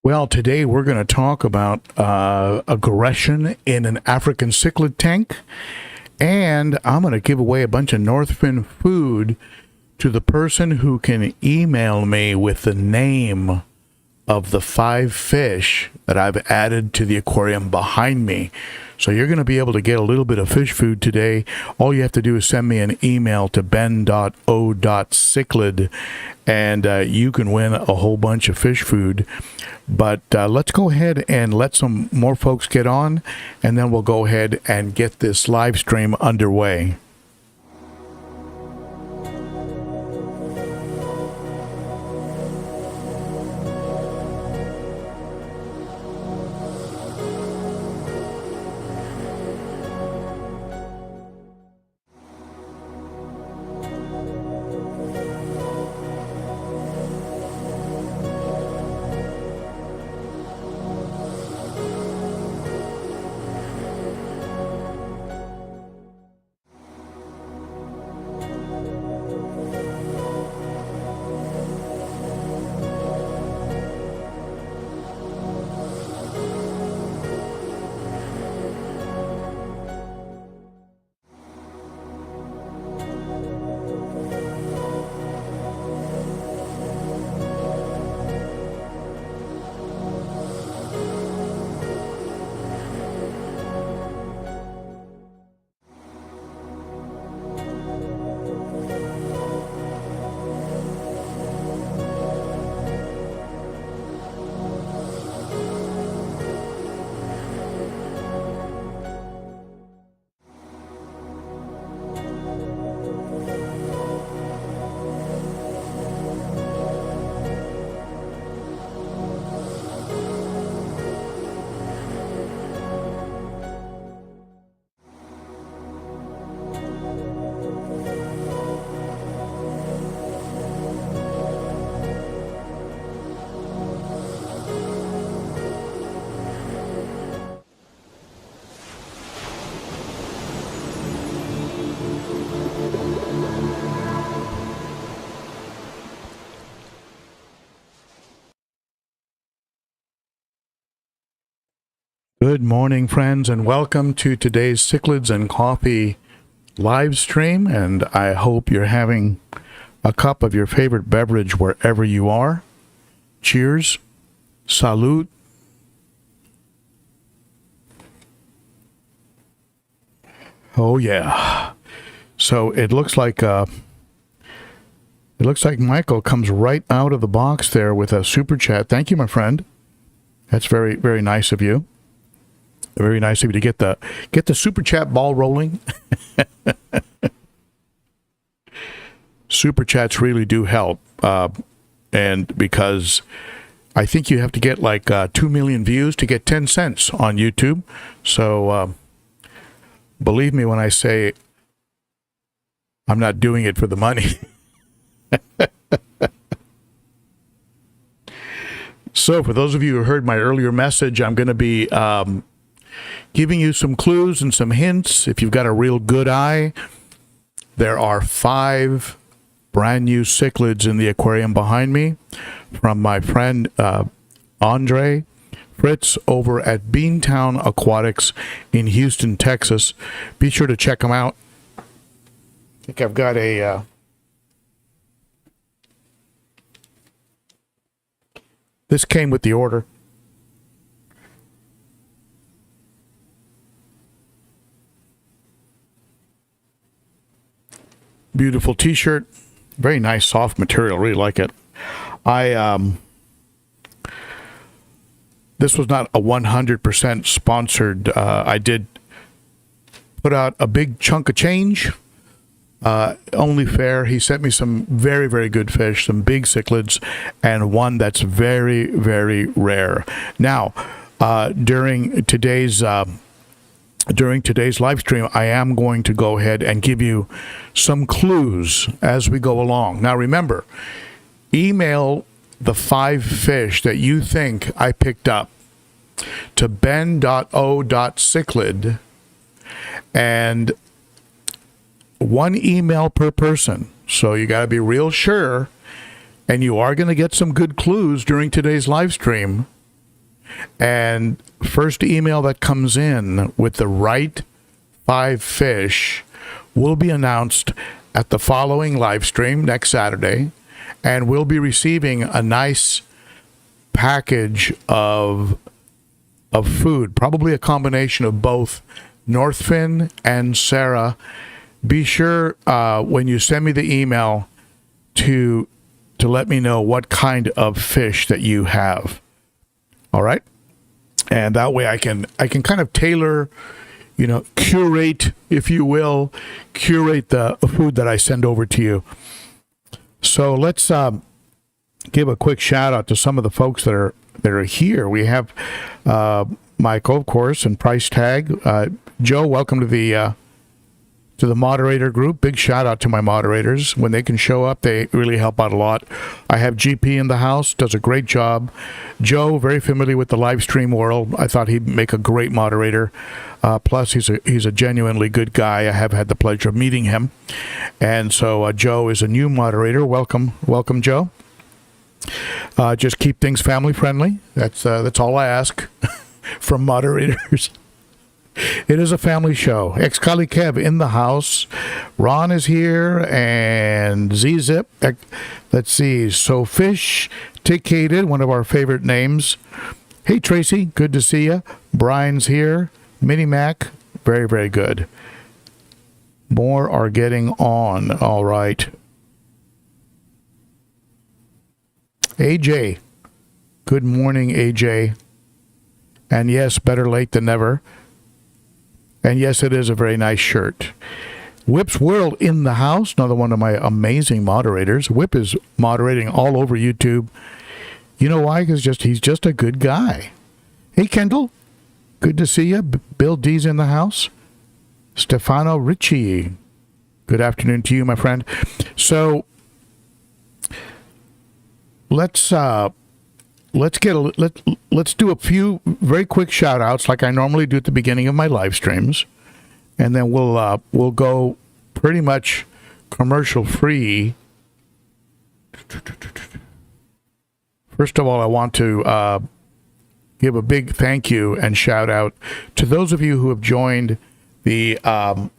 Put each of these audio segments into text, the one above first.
Well, today we're going to talk about aggression in an African cichlid tank, and I'm going to give away a bunch of Northfin food to the person who can email me with the name of the 5 fish that I've added to the aquarium behind me. So you're going to be able to get a little bit of fish food today. All you have to do is send me an email to ben.o.cichlid, and you can win a whole bunch of fish food. But let's go ahead and let some more folks get on, and then we'll go ahead and get this live stream underway. Good morning, friends, and welcome to today's Cichlids and Coffee live stream. And I hope you're having a cup of your favorite beverage wherever you are. Cheers. Salute. Oh yeah. So it looks like Michael comes right out of the box there with a super chat. Thank you, my friend. That's very, very nice of you. Very nice of you to get the super chat ball rolling. Super chats really do help, and because I think you have to get like 2 million views to get 10 cents on YouTube. So believe me when I say I'm not doing it for the money. So for those of you who heard my earlier message, I'm going to be giving you some clues and some hints. If you've got a real good eye, there are 5 brand new cichlids in the aquarium behind me from my friend Andre Fritz over at Beantown Aquatics in Houston, Texas. Be sure to check them out. I think I've got a this came with the order. Beautiful t-shirt, very nice soft material, really like it. This was not a 100% sponsored. I did put out a big chunk of change, only fair. He sent me some very, very good fish, some big cichlids, and one that's very, very rare. Now, during today's live stream, I am going to go ahead and give you some clues as we go along. Now, remember, email the 5 fish that you think I picked up to ben.o.cichlid, and 1 email per person. So you got to be real sure, and you are going to get some good clues during today's live stream. And first email that comes in with the right 5 fish will be announced at the following live stream next Saturday, and we'll be receiving a nice package of food, probably a combination of both Northfin and Sarah. Be sure when you send me the email to let me know what kind of fish that you have. All right? And that way I can kind of tailor, curate, if you will, curate the food that I send over to you. So let's give a quick shout out to some of the folks that are here. We have Michael, of course, and Price Tag. Joe, welcome to the moderator group. Big shout out to my moderators. When they can show up, they really help out a lot. I have GP in the house, does a great job. Joe, very familiar with the live stream world. I thought he'd make a great moderator. Plus, he's a genuinely good guy. I have had the pleasure of meeting him. And so Joe is a new moderator. Welcome, Joe. Just keep things family friendly. That's all I ask from moderators. It is a family show. Ex-colleague Kev in the house. Ron is here, and Z-Zip. Let's see. So Fish Tickated, one of our favorite names. Hey, Tracy. Good to see you. Brian's here. Mini Mac. Very, very good. More are getting on. All right. AJ. Good morning, AJ. And yes, better late than never. And yes, it is a very nice shirt. Whip's World in the house, another one of my amazing moderators. Whip is moderating all over YouTube. You know why? Because he's just a good guy. Hey, Kendall. Good to see you. Bill D's in the house. Stefano Ricci. Good afternoon to you, my friend. So let's do a few very quick shout outs like I normally do at the beginning of my live streams, and then we'll go pretty much commercial free. First of all, I want to give a big thank you and shout out to those of you who have joined the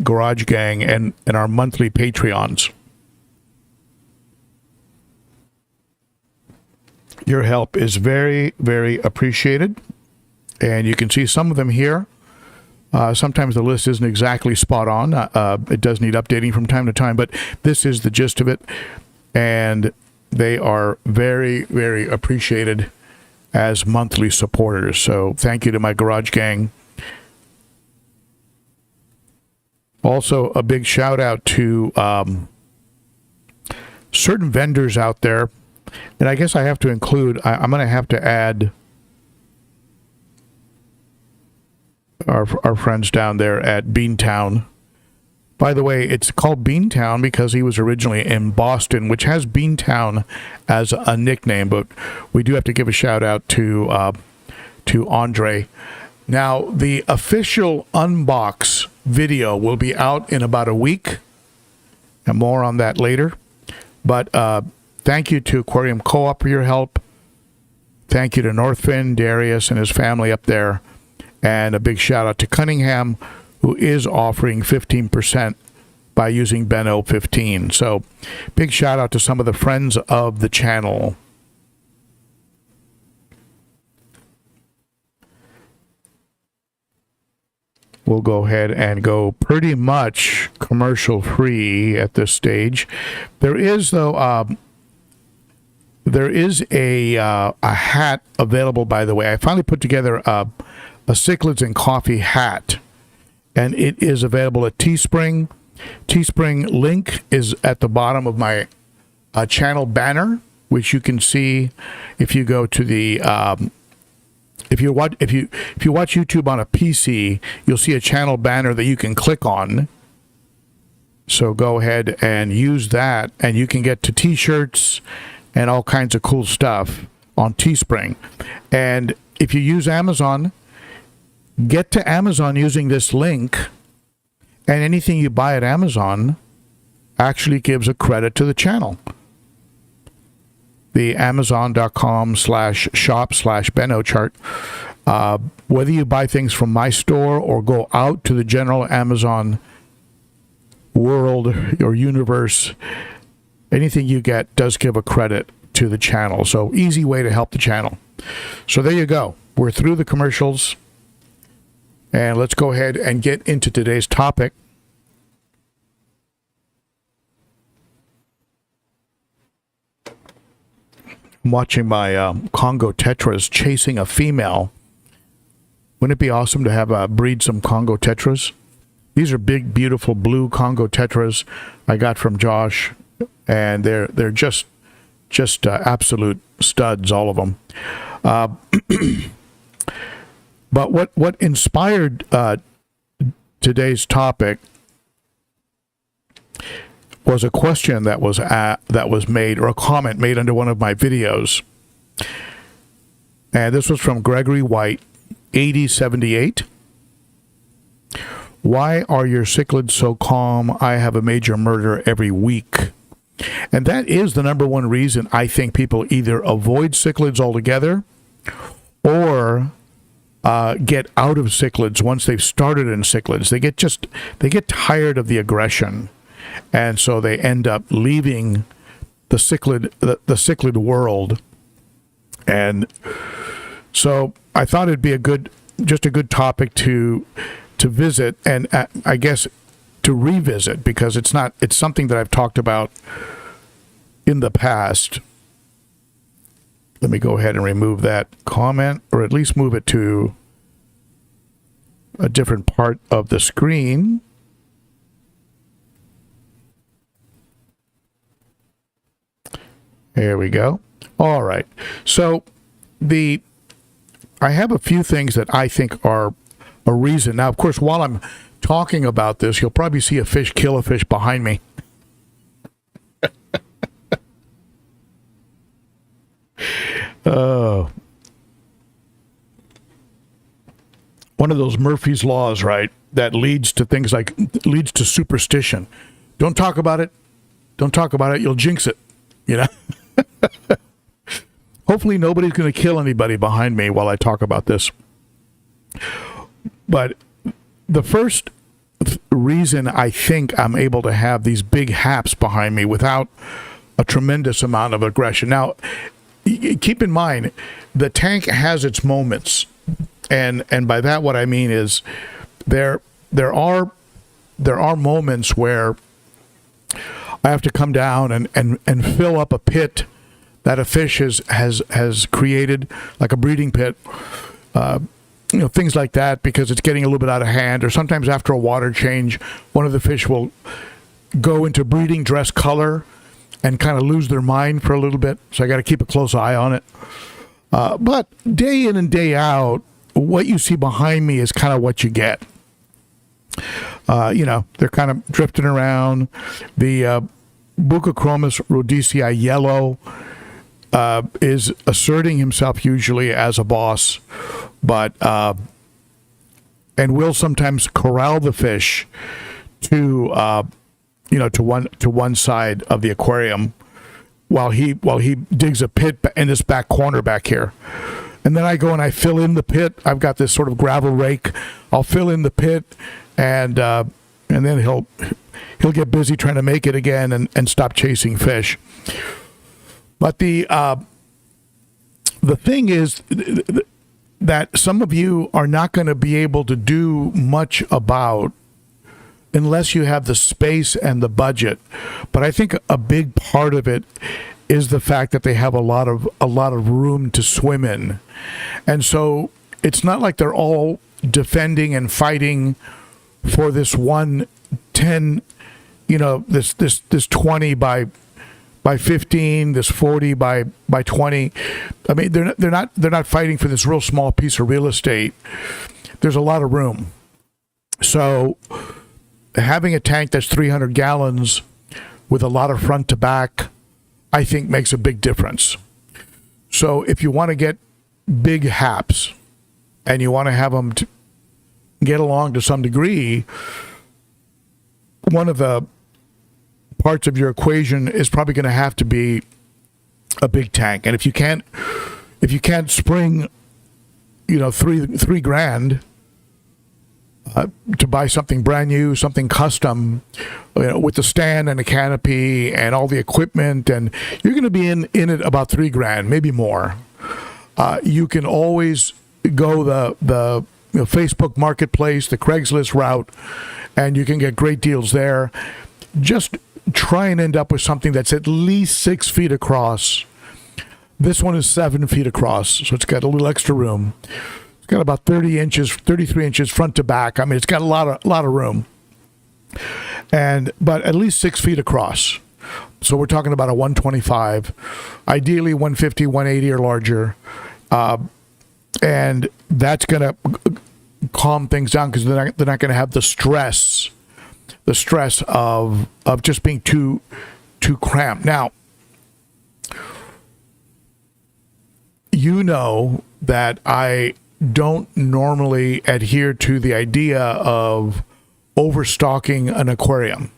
Garage Gang and our monthly Patreons. Your help is very, very appreciated, and you can see some of them here. Sometimes the list isn't exactly spot on. It does need updating from time to time, but this is the gist of it, and they are very, very appreciated as monthly supporters. So thank you to my Garage Gang. Also, a big shout out to certain vendors out there. And I guess I have to include, I'm going to have to add our friends down there at Beantown. By the way, it's called Beantown because he was originally in Boston, which has Beantown as a nickname, but we do have to give a shout out to Andre. Now, the official unbox video will be out in about a week, and more on that later. But thank you to Aquarium Co-op for your help. Thank you to Northfin, Darius, and his family up there. And a big shout out to Cunningham, who is offering 15% by using ben.o.cichlid. So big shout out to some of the friends of the channel. We'll go ahead and go pretty much commercial free at this stage. There is, though, there is a hat available, by the way. I finally put together a Cichlids and Coffee hat, and it is available at Teespring. Teespring link is at the bottom of my channel banner, which you can see if you go to the if you watch YouTube on a PC, you'll see a channel banner that you can click on. So go ahead and use that, and you can get to t-shirts and all kinds of cool stuff on Teespring. And if you use Amazon, get to Amazon using this link, and anything you buy at Amazon actually gives a credit to the channel. the amazon.com/shop/ben.o.cichlid. Whether you buy things from my store or go out to the general Amazon world or universe, anything you get does give a credit to the channel. So easy way to help the channel. So there you go. We're through the commercials. And let's go ahead and get into today's topic. I'm watching my Congo tetras chasing a female. Wouldn't it be awesome to have breed some Congo tetras? These are big, beautiful blue Congo tetras I got from Josh, and they're just absolute studs, all of them. But what inspired today's topic was a question that was made, or a comment made under one of my videos, and this was from Gregory White, 8078. Why are your cichlids so calm? I have a major murder every week. And that is the number one reason I think people either avoid cichlids altogether or get out of cichlids once they've started in cichlids. They get tired of the aggression, and so they end up leaving the cichlid world. And so I thought it'd be a good topic to visit, and I guess to revisit, because it's something that I've talked about in the past. Let me go ahead and remove that comment, or at least move it to a different part of the screen. There we go. All right. So I have a few things that I think are a reason. Now, of course, while I'm talking about this, you'll probably see a fish kill a fish behind me. One of those Murphy's laws, right? That leads to superstition. Don't talk about it. Don't talk about it. You'll jinx it. You know. Hopefully, nobody's going to kill anybody behind me while I talk about this. But the first reason I think I'm able to have these big haps behind me without a tremendous amount of aggression. Now, keep in mind, the tank has its moments. And by that, what I mean is there are moments where I have to come down and fill up a pit that a fish has created, like a breeding pit, things like that, because it's getting a little bit out of hand. Or sometimes after a water change, one of the fish will go into breeding dress color and kind of lose their mind for a little bit. So I got to keep a close eye on it. But day in and day out, what you see behind me is kind of what you get. They're kind of drifting around. The Buccochromis rhodesii yellow is asserting himself usually as a boss, but and will sometimes corral the fish to one side of the aquarium while he digs a pit in this back corner back here. And then I go and I fill in the pit. I've got this sort of gravel rake. I'll fill in the pit, and then he'll get busy trying to make it again and stop chasing fish. But the thing is that some of you are not going to be able to do much about unless you have the space and the budget. But I think a big part of it is the fact that they have a lot of room to swim in. And so it's not like they're all defending and fighting for this 110, this 20 by 15, this 40 by 20. I mean, they're not fighting for this real small piece of real estate. There's a lot of room. So having a tank that's 300 gallons with a lot of front to back, I think makes a big difference. So if you want to get big haps and you want to have them get along to some degree, one of the parts of your equation is probably going to have to be a big tank. And if you can't spring, three grand to buy something brand new, something custom, with the stand and the canopy and all the equipment, and you're going to be in it about 3 grand, maybe more. You can always go the Facebook Marketplace, the Craigslist route, and you can get great deals there. Just try and end up with something that's at least 6 feet across. This one is 7 feet across, so it's got a little extra room. It's got about 33 inches front to back. I mean, it's got a lot of room, but at least 6 feet across. So we're talking about a 125, ideally 150, 180 or larger, and that's going to calm things down because they're not going to have the stress of just being too cramped. Now, you know that I don't normally adhere to the idea of overstocking an aquarium.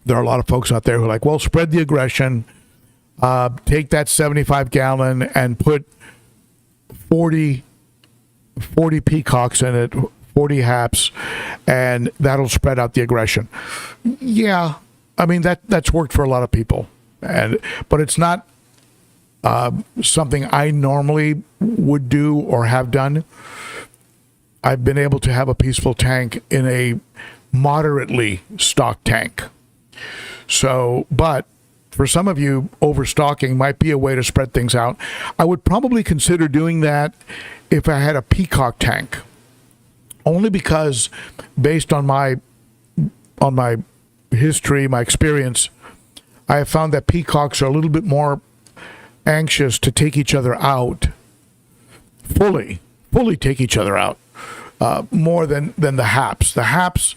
There are a lot of folks out there who are like, well, spread the aggression, take that 75 gallon and put 40 peacocks in it, 40 haps, and that'll spread out the aggression. Yeah, I mean, that's worked for a lot of people, but it's not something I normally would do or have done. I've been able to have a peaceful tank in a moderately stocked tank. So, but for some of you, overstocking might be a way to spread things out. I would probably consider doing that if I had a peacock tank, only because based on my history, my experience, I have found that peacocks are a little bit more anxious to take each other out, fully take each other out, more than the haps. The haps,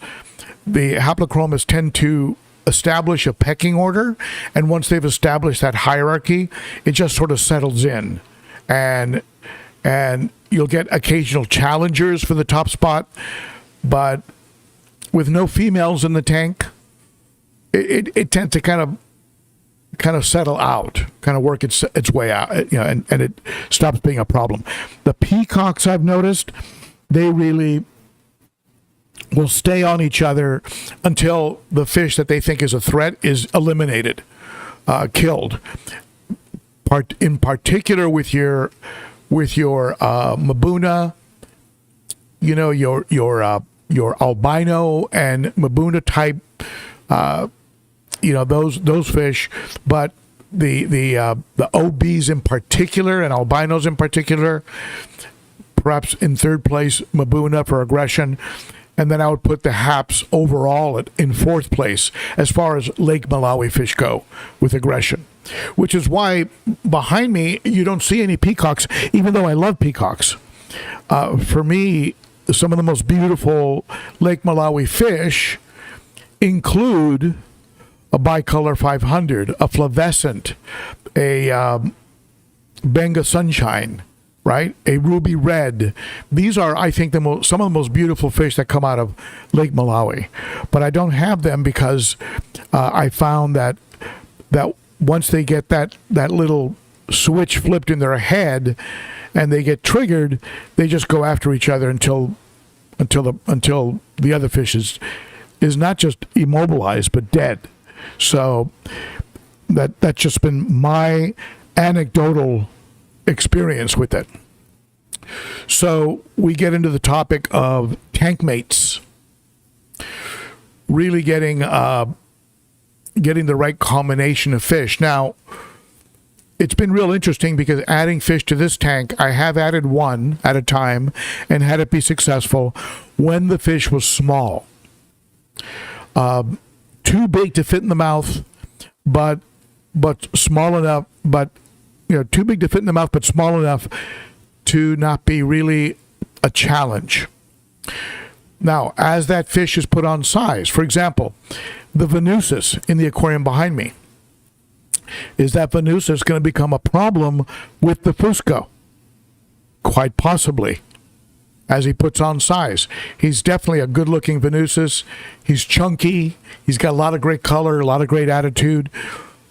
the haplochromas tend to establish a pecking order, and once they've established that hierarchy, it just sort of settles in, and you'll get occasional challengers for the top spot, but with no females in the tank, it tends to kind of settle out, kind of work its way out, and it stops being a problem. The peacocks, I've noticed, they really will stay on each other until the fish that they think is a threat is eliminated, killed. In particular with your Mbuna, your albino and Mbuna type, those fish, but the OBs in particular and albinos in particular, perhaps in third place, Mbuna for aggression. And then I would put the haps overall in fourth place as far as Lake Malawi fish go with aggression, which is why behind me you don't see any peacocks, even though I love peacocks. For me, some of the most beautiful Lake Malawi fish include a bicolor 500, a flavescent, a Benga Sunshine, right? A ruby red. These are, I think, some of the most beautiful fish that come out of Lake Malawi. But I don't have them because I found that once they get that little switch flipped in their head and they get triggered, they just go after each other until the other fish is not just immobilized but dead. So that's just been my anecdotal experience with it. So we get into the topic of tank mates, really getting the right combination of fish. Now, it's been real interesting because adding fish to this tank, I have added one at a time and had it be successful when the fish was small. Too big to fit in the mouth, but small enough, too big to fit in the mouth, but small enough to not be really a challenge. Now, as that fish is put on size, for example, the Venusus in the aquarium behind me, is that Venusus going to become a problem with the Fusco? Quite possibly, as he puts on size. He's definitely a good-looking Venusus. He's chunky. He's got a lot of great color, a lot of great attitude.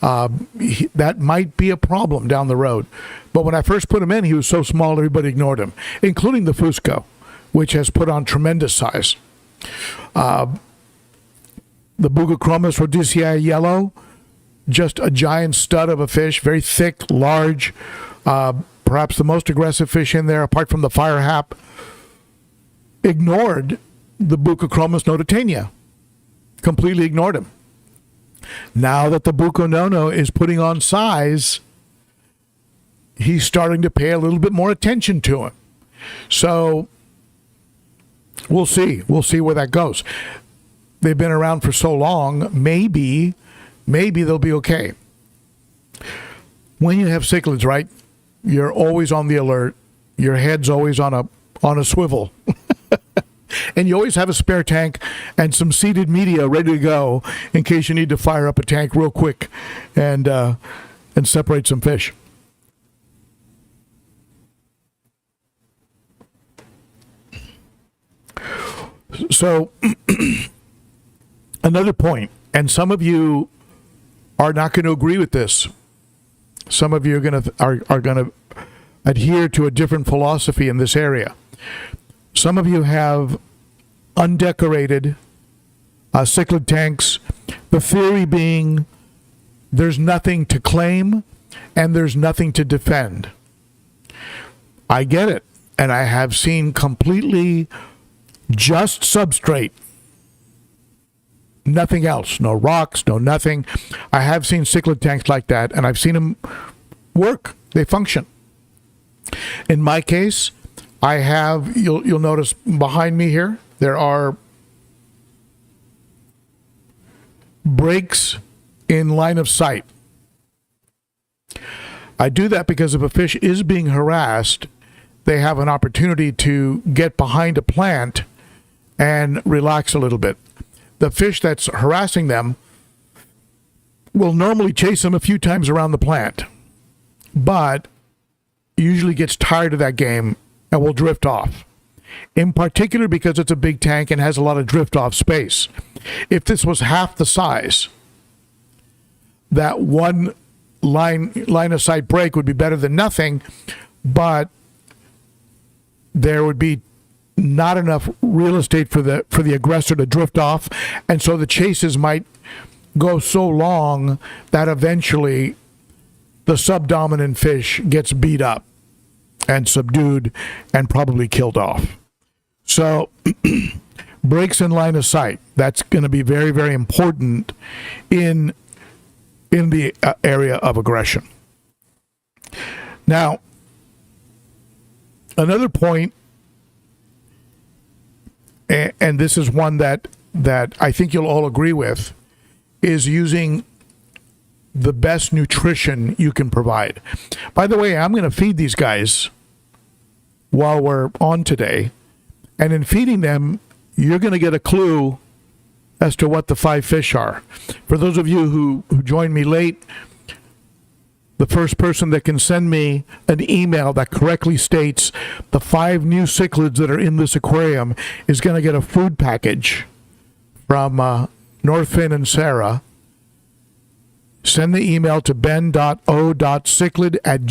that might be a problem down the road. But when I first put him in, he was so small everybody ignored him, including the Fusco, which has put on tremendous size. The Bugochromis rhodesii yellow, just a giant stud of a fish, very thick, large, perhaps the most aggressive fish in there, apart from the fire hap, ignored the Bugochromis noditania, completely ignored him. Now that the Buco-nono is putting on size, he's starting to pay a little bit more attention to him. So we'll see. We'll see where that goes. They've been around for so long, maybe they'll be okay. When you have cichlids, right, you're always on the alert. Your head's always on a swivel. And you always have a spare tank and some seeded media ready to go in case you need to fire up a tank real quick and separate some fish. So another point, and some of you are not going to agree with this. Some of you are going to adhere to a different philosophy in this area. Some of you have undecorated cichlid tanks, the theory being there's nothing to claim and there's nothing to defend. I get it, and I have seen completely just substrate, nothing else, no rocks, no nothing. I have seen cichlid tanks like that, and I've seen them work. They function. In my case, I have, you'll notice behind me here, there are breaks in line of sight. I do that because if a fish is being harassed, they have an opportunity to get behind a plant and relax a little bit. The fish that's harassing them will normally chase them a few times around the plant, but usually gets tired of that game and will drift off. In particular because it's a big tank and has a lot of drift off space. If this was half the size, that one line of sight break would be better than nothing, but there would be not enough real estate for the aggressor to drift off, and so the chases might go so long that eventually the subdominant fish gets beat up and subdued and probably killed off. So breaks in line of sight, that's going to be very, very important in the area of aggression. Now, another point, and this is one that I think you'll all agree with, is using the best nutrition you can provide. By the way, I'm going to feed these guys while we're on today, and in feeding them, you're going to get a clue as to what the 5 fish are. For those of you who joined me late, the first person that can send me an email that correctly states the 5 new cichlids that are in this aquarium is going to get a food package from Northfin and Sarah. Send the email to ben.o.cichlid at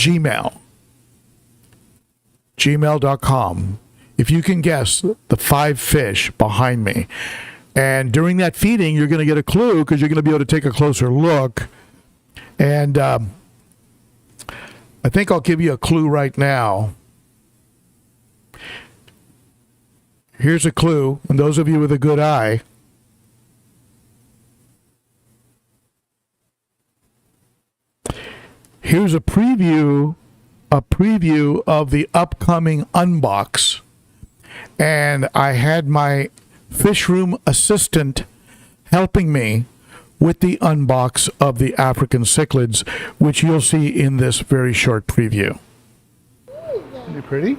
gmail.com. If you can guess the 5 fish behind me. And during that feeding, you're going to get a clue because you're going to be able to take a closer look. And I think I'll give you a clue right now. Here's a clue, and those of you with a good eye, here's a preview of the upcoming unbox. And I had my fish room assistant helping me with the unbox of the African cichlids, which you'll see in this very short preview. Isn't he pretty?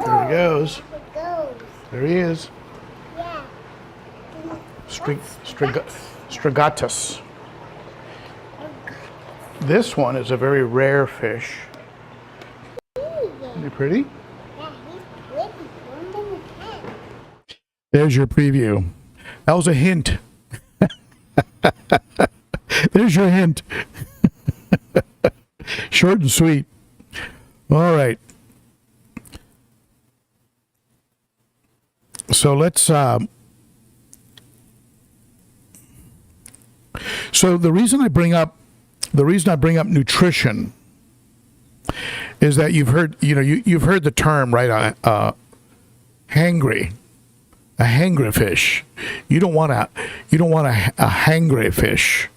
There he goes. There he is. Strigatus. This one is a very rare fish. Isn't he pretty? There's your preview. That was a hint. There's your hint. Short and sweet. All right. So let's so the reason I bring up nutrition is that you've heard the term, right? Hangry. A hangry fish. You don't want a hangry fish.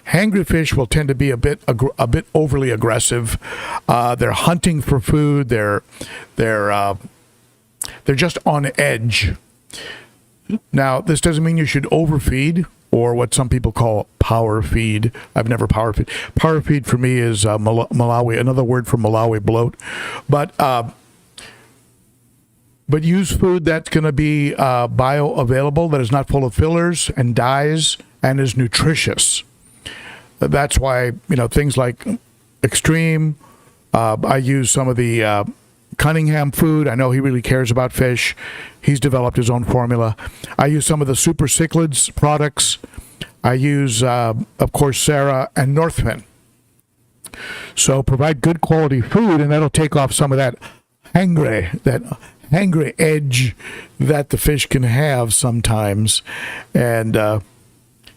Hangry fish will tend to be a bit overly aggressive. They're hunting for food. They're just on edge. Now, this doesn't mean you should overfeed or what some people call power feed. I've never power feed. Power feed for me is Malawi, another word for Malawi bloat. But use food that's going to be bioavailable, that is not full of fillers and dyes, and is nutritious. That's why, things like Extreme, I use some of the Cunningham food. I know he really cares about fish. He's developed his own formula. I use some of the Super Cichlids products. I use, of course, Sarah and Northman. So provide good quality food, and that'll take off some of that hangry edge that the fish can have sometimes. And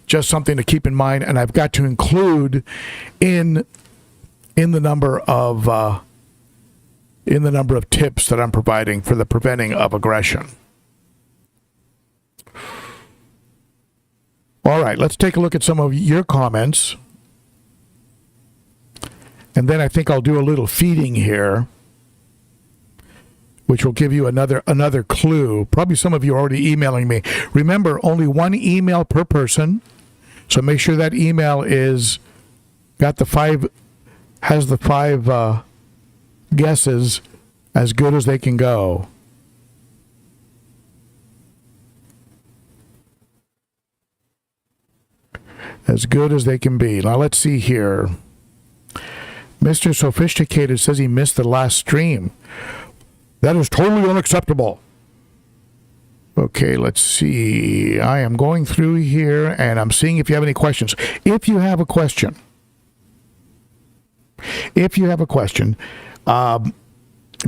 just something to keep in mind. And I've got to include in the number of tips that I'm providing for the preventing of aggression. All right, let's take a look at some of your comments. And then I think I'll do a little feeding here, which will give you another clue. Probably some of you are already emailing me. Remember, only one email per person. So make sure that email has the five guesses as good as they can go. As good as they can be. Now let's see here. Mr. Sophisticated says he missed the last stream. That is totally unacceptable. Okay, let's see. I am going through here and I'm seeing if you have any questions. If you have a question,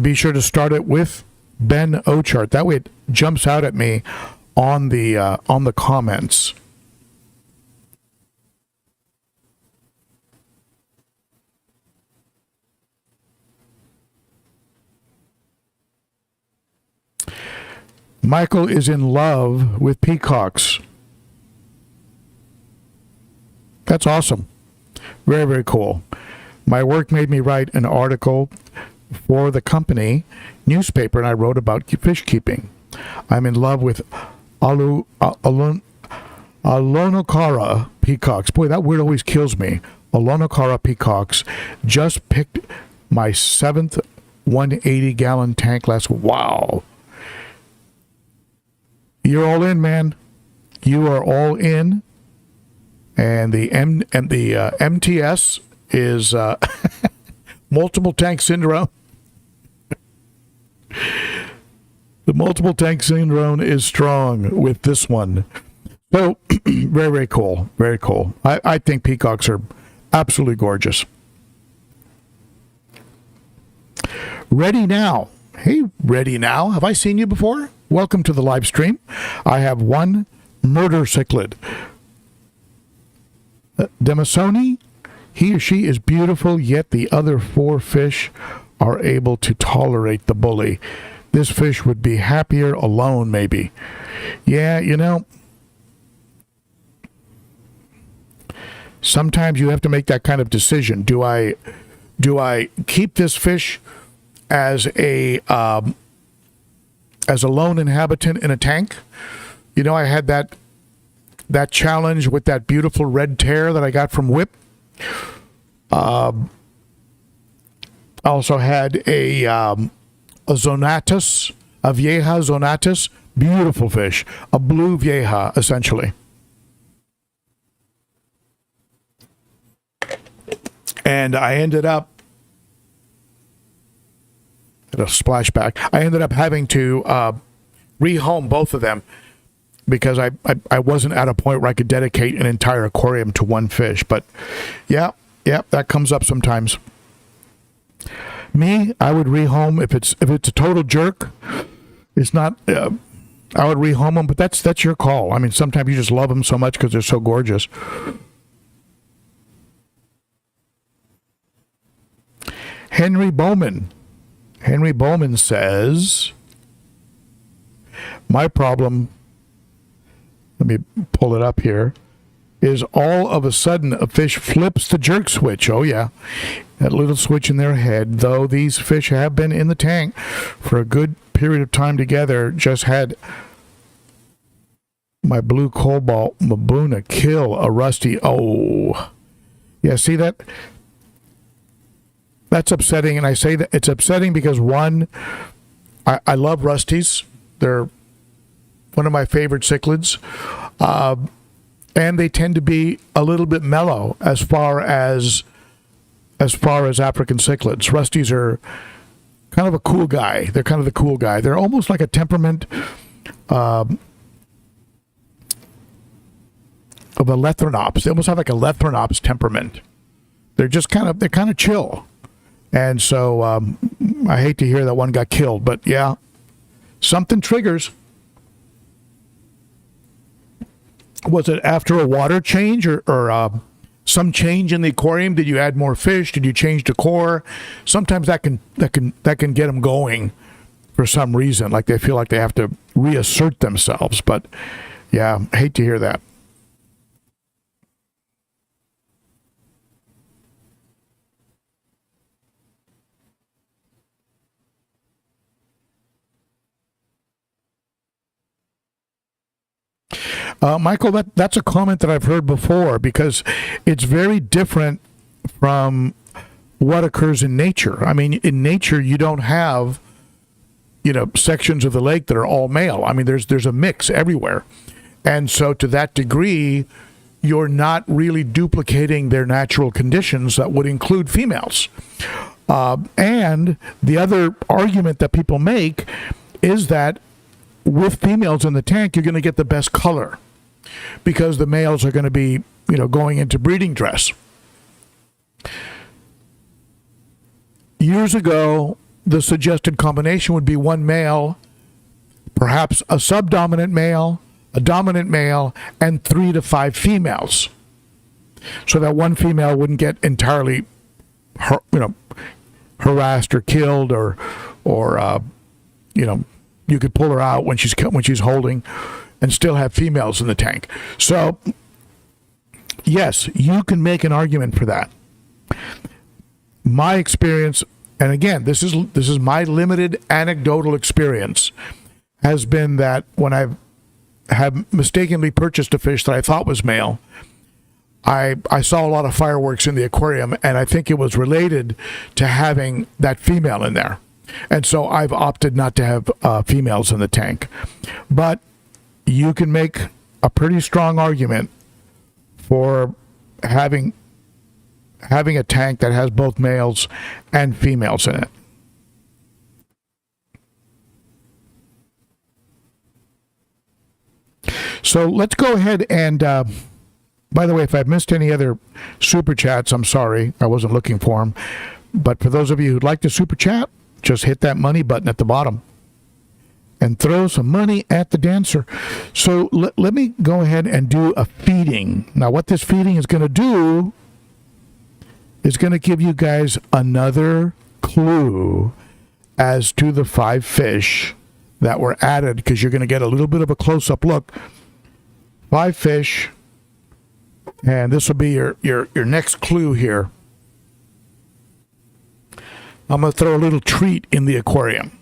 be sure to start it with ben.o.cichlid. That way it jumps out at me on the comments. Michael is in love with peacocks. That's awesome. Very, very cool. My work made me write an article for the company newspaper, and I wrote about fish keeping. I'm in love with Alonokara peacocks. Boy, that word always kills me. Alonokara peacocks. Just picked my 7th 180-gallon tank last. Wow. You're all in, man. You are all in. And the MTS is multiple tank syndrome. The multiple tank syndrome is strong with this one. So, very, very cool. Very cool. I think peacocks are absolutely gorgeous. Ready now. Hey, ready now. Have I seen you before? Welcome to the live stream. I have one murder cichlid. Demasoni, he or she is beautiful, yet the other 4 fish are able to tolerate the bully. This fish would be happier alone, maybe. Yeah, sometimes you have to make that kind of decision. Do I keep this fish as a lone inhabitant in a tank? I had that challenge with that beautiful red tear that I got from Whip. I also had a Zonatus, a Vieja Zonatus, beautiful fish, a blue Vieja, essentially. And I ended up, a splashback, I ended up having to rehome both of them. because I wasn't at a point where I could dedicate an entire aquarium to one fish. But yeah, that comes up sometimes. Me, I would rehome if it's a total jerk. It's not. I would rehome them, but that's your call. I mean, sometimes you just love them so much because they're so gorgeous. Henry Bowman says, my problem, let me pull it up here, is all of a sudden a fish flips the jerk switch. Oh yeah, that little switch in their head. Though these fish have been in the tank for a good period of time together, just had my blue cobalt Mabuna kill a rusty. Oh yeah, see that? That's upsetting, and I say that it's upsetting because, one, I love rusties. They're one of my favorite cichlids, and they tend to be a little bit mellow as far as African cichlids. Rusties are kind of a cool guy. They're kind of the cool guy. They're almost like a temperament of a Lethrinops. They almost have like a Lethrinops temperament. They're kind of chill. And so I hate to hear that one got killed, but yeah, something triggers. Was it after a water change or some change in the aquarium? Did you add more fish? Did you change the core? Sometimes that can get them going for some reason, like they feel like they have to reassert themselves. But yeah, hate to hear that. Michael, that's a comment that I've heard before because it's very different from what occurs in nature. I mean, in nature, you don't have, sections of the lake that are all male. I mean, there's a mix everywhere. And so to that degree, you're not really duplicating their natural conditions that would include females. And the other argument that people make is that with females in the tank, you're going to get the best color because the males are going to be, going into breeding dress. Years ago, the suggested combination would be one male, perhaps a subdominant male, a dominant male, and 3 to 5 females. So that one female wouldn't get entirely, harassed or killed, or you could pull her out when she's holding, and still have females in the tank. So, yes, you can make an argument for that. My experience, and again, this is my limited anecdotal experience, has been that when I have mistakenly purchased a fish that I thought was male, I saw a lot of fireworks in the aquarium, and I think it was related to having that female in there. And so I've opted not to have females in the tank. But you can make a pretty strong argument for having a tank that has both males and females in it. So let's go ahead and, by the way, if I've missed any other super chats, I'm sorry. I wasn't looking for them. But for those of you who'd like to super chat, just hit that money button at the bottom and throw some money at the dancer. So let me go ahead and do a feeding. Now, what this feeding is going to do is going to give you guys another clue as to the 5 fish that were added, because you're going to get a little bit of a close-up look. 5 fish, and this will be your next clue here. I'm going to throw a little treat in the aquarium.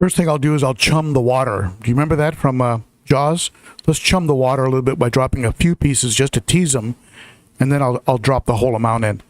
First thing I'll do is I'll chum the water. Do you remember that from Jaws? Let's chum the water a little bit by dropping a few pieces just to tease them, and then I'll drop the whole amount in.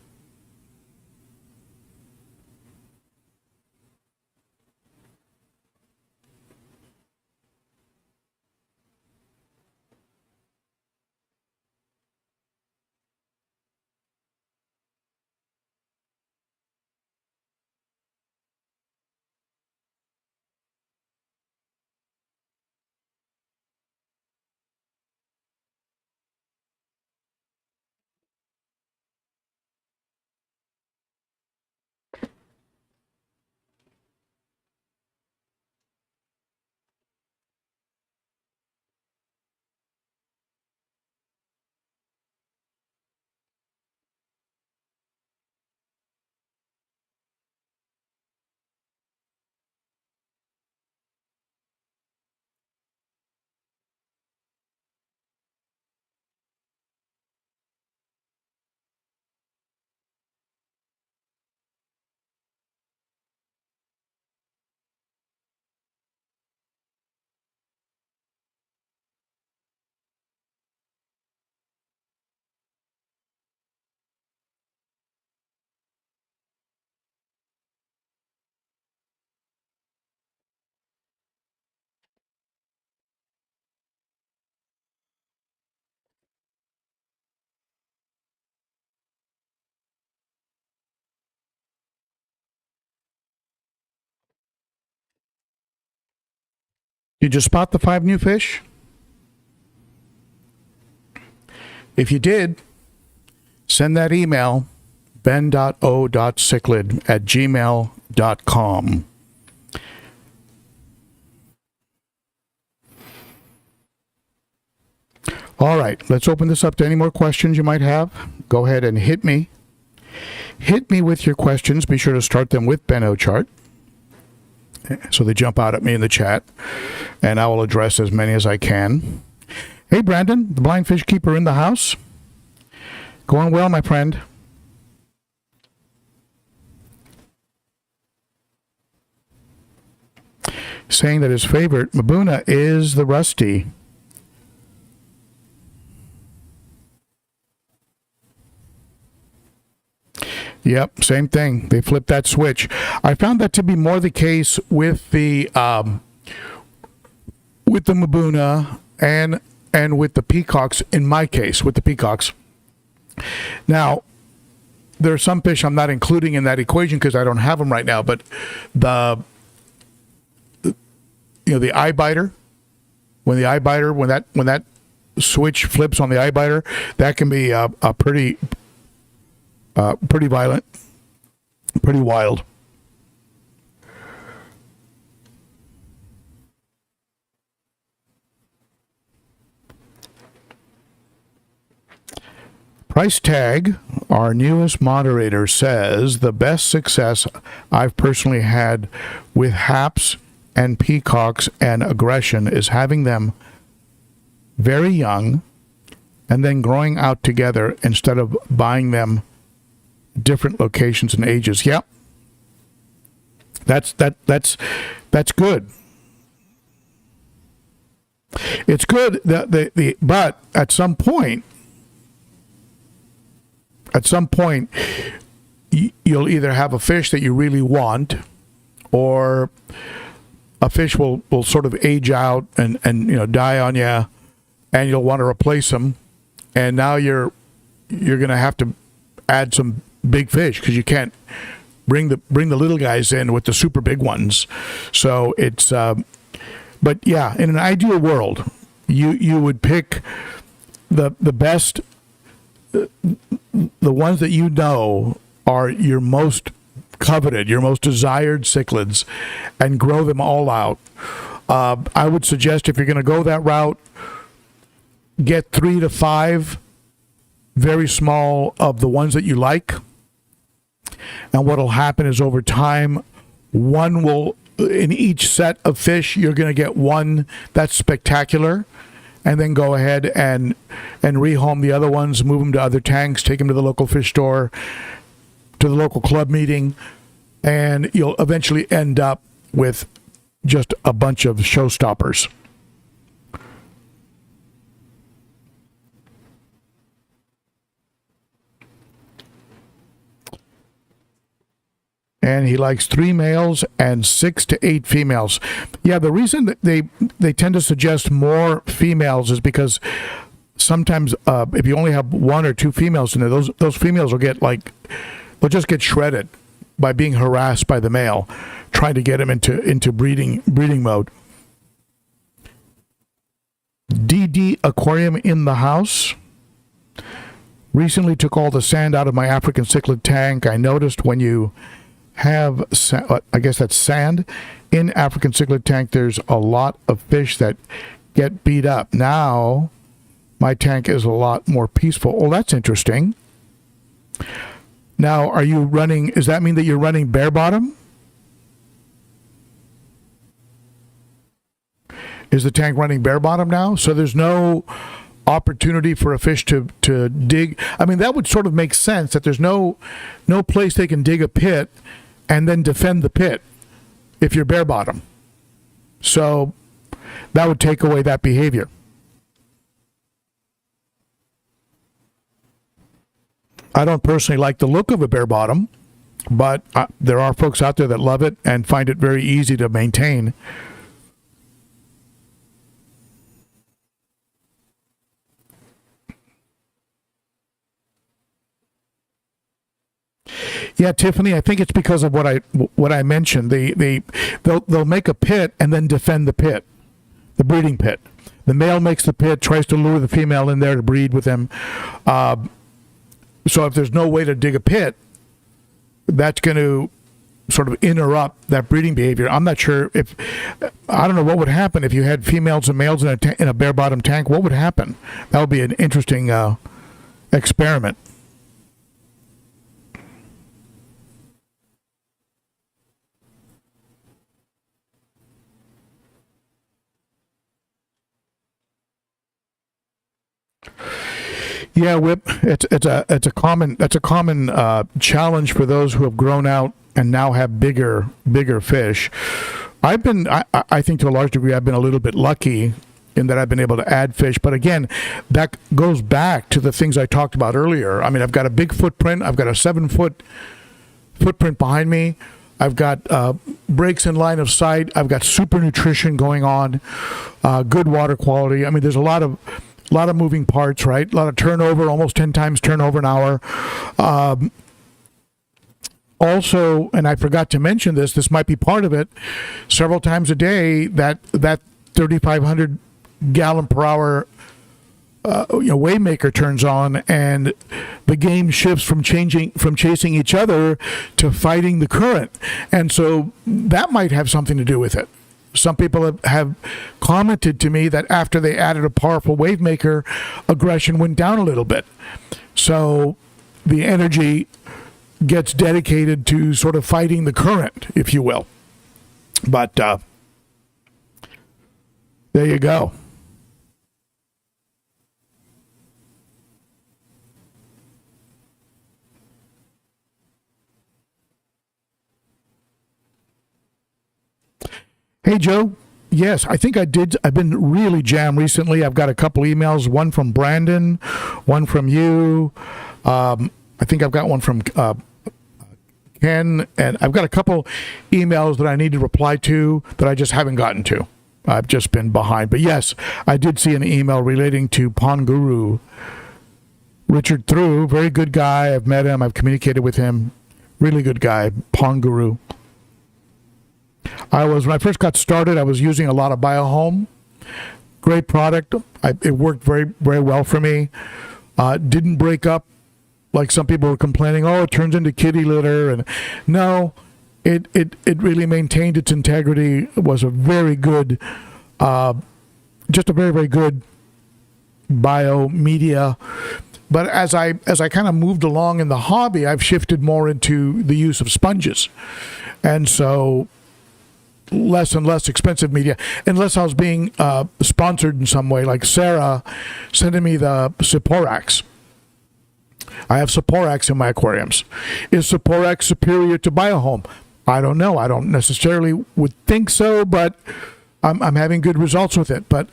Did you spot the 5 new fish? If you did, send that email, ben.o.cichlid@gmail.com. All right, let's open this up to any more questions you might have. Go ahead and hit me. Hit me with your questions. Be sure to start them with Ben.o.chart, so they jump out at me in the chat, and I will address as many as I can. Hey, Brandon, the blind fish keeper in the house. Going well, my friend. Saying that his favorite Mabuna is the Rusty. Yep, same thing. They flipped that switch. I found that to be more the case with the Mabuna and with the peacocks. In my case, with the peacocks. Now, there are some fish I'm not including in that equation because I don't have them right now. But the eye biter, when that switch flips on the eye biter, that can be a pretty violent, pretty wild. Price Tag, our newest moderator, says the best success I've personally had with haps and peacocks and aggression is having them very young and then growing out together instead of buying them different locations and ages. Yep. That's good. It's good that but at some point you'll either have a fish that you really want, or a fish will sort of age out and die on you, and you'll want to replace them, and now you're going to have to add some big fish because you can't bring the little guys in with the super big ones. So it's but yeah, in an ideal world, you would pick the best, the ones that are your most coveted, your most desired cichlids, and grow them all out. I would suggest, if you're going to go that route, get 3 to 5 very small of the ones that you like. And what will happen is, over time, one will, in each set of fish, you're going to get one that's spectacular, and then go ahead and rehome the other ones, move them to other tanks, take them to the local fish store, to the local club meeting, and you'll eventually end up with just a bunch of showstoppers. And he likes 3 males and 6 to 8 females. Yeah, the reason that they tend to suggest more females is because sometimes if you only have 1 or 2 females in there, those females will they'll just get shredded by being harassed by the male, trying to get him into breeding mode. DD Aquarium in the house. Recently took all the sand out of my African cichlid tank. I noticed when you have, I guess that's sand, in African cichlid tank, there's a lot of fish that get beat up. Now, my tank is a lot more peaceful. Oh, that's interesting. Now, does that mean that you're running bare bottom? Is the tank running bare bottom now? So there's no opportunity for a fish to dig. I mean, that would sort of make sense that there's no place they can dig a pit and then defend the pit if you're bare bottom. So that would take away that behavior. I don't personally like the look of a bare bottom, but there are folks out there that love it and find it very easy to maintain. Yeah, Tiffany, I think it's because of what I mentioned. They'll make a pit and then defend the pit, the breeding pit. The male makes the pit, tries to lure the female in there to breed with him. So if there's no way to dig a pit, that's going to sort of interrupt that breeding behavior. I'm not sure I don't know what would happen if you had females and males in a bare bottom tank. What would happen? That would be an interesting experiment. Yeah, Whip. It's a common challenge for those who have grown out and now have bigger fish. I think to a large degree I've been a little bit lucky in that I've been able to add fish, but again, that goes back to the things I talked about earlier. I mean, I've got a big footprint. I've got a 7-foot footprint behind me. I've got breaks in line of sight. I've got super nutrition going on, good water quality. I mean, there's a lot of moving parts, right? A lot of turnover, almost 10 times turnover an hour. Also, and I forgot to mention this might be part of it, several times a day, that 3,500 gallon per hour waymaker turns on, and the game shifts from chasing each other to fighting the current. And so that might have something to do with it. Some people have commented to me that after they added a powerful wave maker, aggression went down a little bit. So the energy gets dedicated to sort of fighting the current, if you will. But there you go. Hey, Joe. Yes, I think I did. I've been really jammed recently. I've got a couple emails, one from Brandon, one from you. I think I've got one from Ken, and I've got a couple emails that I need to reply to that I just haven't gotten to. I've just been behind. But yes, I did see an email relating to Pond Guru. Richard Through, very good guy. I've met him. I've communicated with him. Really good guy, Pond Guru. When I first got started, I was using a lot of BioHome. Great product. It worked very, very well for me. Didn't break up like some people were complaining. Oh, it turns into kitty litter. And no, it really maintained its integrity. It was a very good, just a very, very good bio media. But as I kind of moved along in the hobby, I've shifted more into the use of sponges. And so less and less expensive media, unless I was being sponsored in some way, like Sarah sending me the Siporax. I have Siporax in my aquariums. Is Siporax superior to BioHome? I don't know. I don't necessarily would think so, but I'm having good results with it. But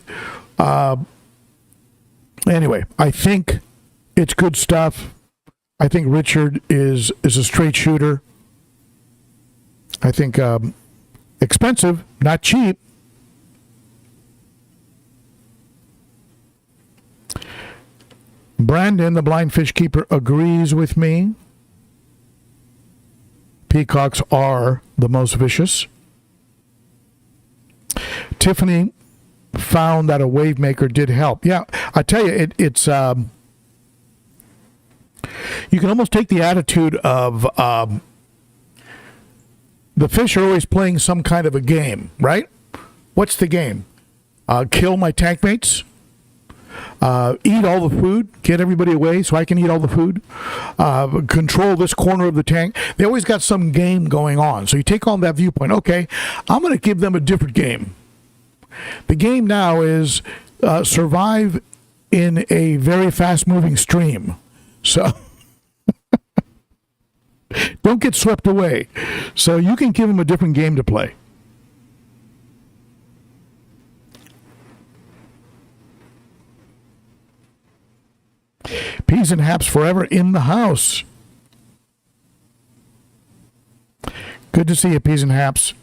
anyway, I think it's good stuff. I think Richard is a straight shooter. I think expensive, not cheap. Brandon, the blind fish keeper, agrees with me. Peacocks are the most vicious. Tiffany found that a wave maker did help. Yeah, I tell you, it's you can almost take the attitude of the fish are always playing some kind of a game, right? What's the game? Kill my tank mates? Eat all the food, get everybody away so I can eat all the food, control this corner of the tank. They always got some game going on. So you take on that viewpoint. Okay, I'm going to give them a different game. The game now is survive in a very fast-moving stream. So don't get swept away. So you can give them a different game to play. Peas and Haps forever in the house. Good to see you, Peas and Haps.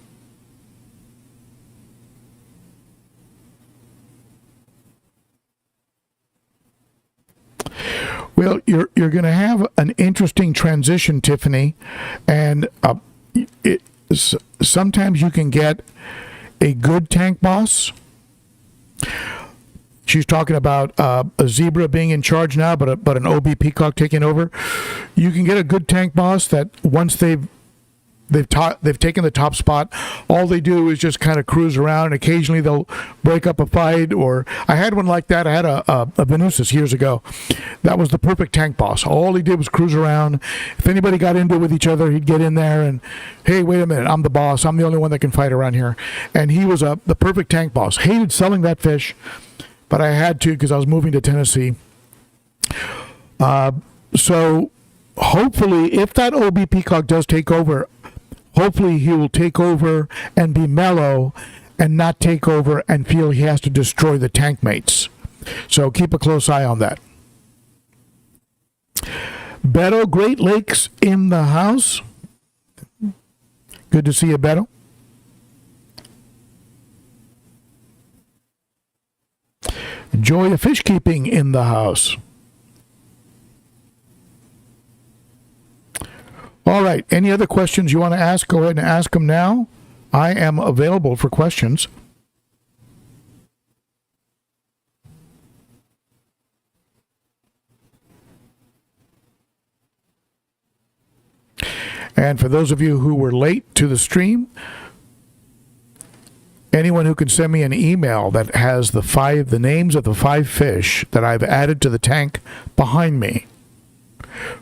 Well, you're going to have an interesting transition, Tiffany, and sometimes you can get a good tank boss. She's talking about a zebra being in charge now, but an OB peacock taking over. You can get a good tank boss that once they've taken the top spot, all they do is just kind of cruise around. And occasionally they'll break up a fight. Or I had one like that. I had a Venusis years ago. That was the perfect tank boss. All he did was cruise around. If anybody got into it with each other, he'd get in there and, hey, wait a minute, I'm the boss. I'm the only one that can fight around here. And he was the perfect tank boss. Hated selling that fish, but I had to because I was moving to Tennessee. So hopefully, if that OB peacock does take over, hopefully he will take over and be mellow and not take over and feel he has to destroy the tank mates. So keep a close eye on that. Beto, Great Lakes in the house. Good to see you, Beto. Joy of fish keeping in the house. All right. Any other questions you want to ask? Go ahead and ask them now. I am available for questions. And for those of you who were late to the stream, anyone who can send me an email that has the names of the 5 fish that I've added to the tank behind me.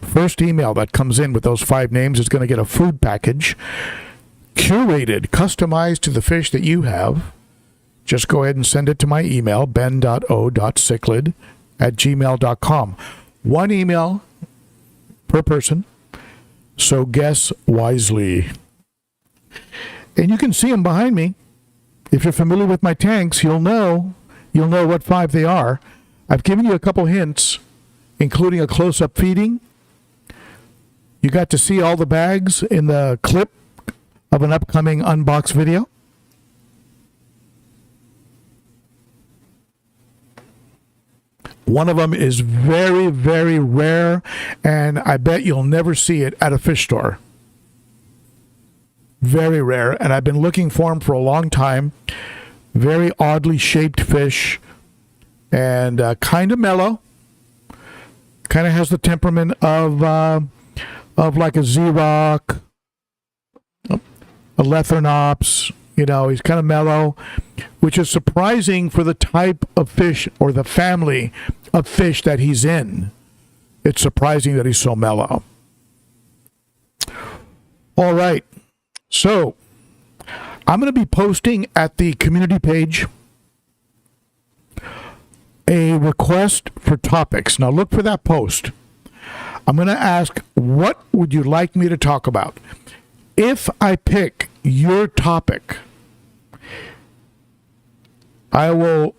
First email that comes in with those 5 names is going to get a food package, curated, customized to the fish that you have. Just go ahead and send it to my email, ben.o.cichlid @gmail.com. 1 email per person, so guess wisely. And you can see them behind me. If you're familiar with my tanks, you'll know what 5 they are. I've given you a couple hints, including a close-up feeding. You got to see all the bags in the clip of an upcoming unbox video. One of them is very, very rare, and I bet you'll never see it at a fish store. Very rare, and I've been looking for them for a long time. Very oddly shaped fish, and kind of mellow. Kind of has the temperament of like a Z-Rock, a Lethernops. You know, he's kind of mellow, which is surprising for the type of fish or the family of fish that he's in. It's surprising that he's so mellow. All right. So, I'm going to be posting at the community page a request for topics. Now, look for that post. I'm going to ask, what would you like me to talk about? If I pick your topic, I will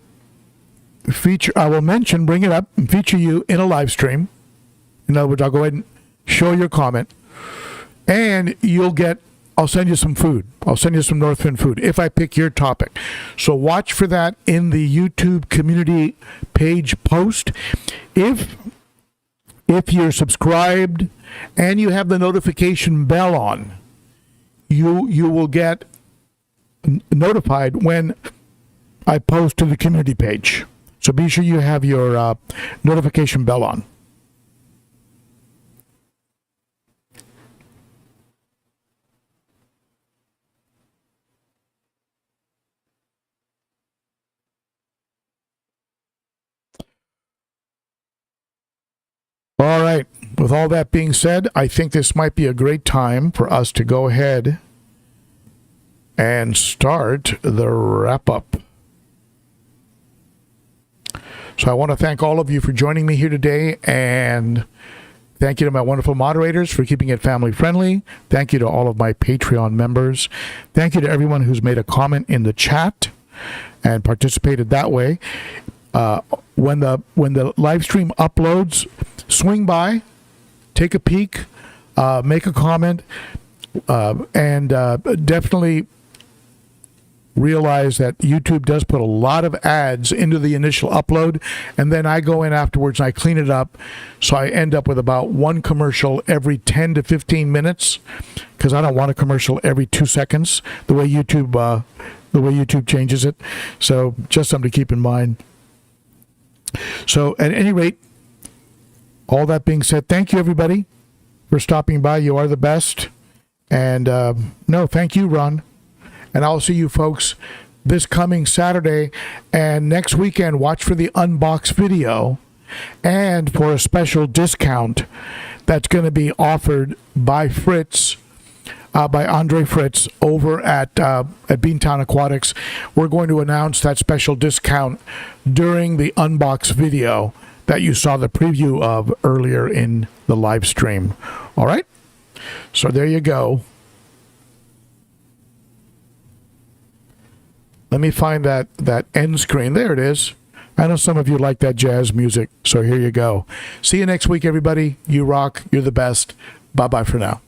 mention, bring it up, and feature you in a live stream. In other words, I'll go ahead and show your comment, and I'll send you some food. I'll send you some Northfin food if I pick your topic. So watch for that in the YouTube community page post. If you're subscribed and you have the notification bell on, you will get notified when I post to the community page. So be sure you have your notification bell on. All right. With all that being said, I think this might be a great time for us to go ahead and start the wrap-up. So I want to thank all of you for joining me here today, and thank you to my wonderful moderators for keeping it family-friendly. Thank you to all of my Patreon members. Thank you to everyone who's made a comment in the chat and participated that way. When the live stream uploads, swing by, take a peek, make a comment, and definitely realize that YouTube does put a lot of ads into the initial upload, and then I go in afterwards and I clean it up, so I end up with about one commercial every 10 to 15 minutes, because I don't want a commercial every 2 seconds, the way YouTube changes it. So just something to keep in mind. So at any rate, all that being said, thank you everybody for stopping by. You are the best. And no, thank you, Ron. And I'll see you folks this coming Saturday and next weekend. Watch for the unbox video and for a special discount that's going to be offered by Fritz, by Andre Fritz over at Beantown Aquatics. We're going to announce that special discount during the unbox video that you saw the preview of earlier in the live stream. All right? So there you go. Let me find that end screen. There it is. I know some of you like that jazz music, so here you go. See you next week, everybody. You rock. You're the best. Bye-bye for now.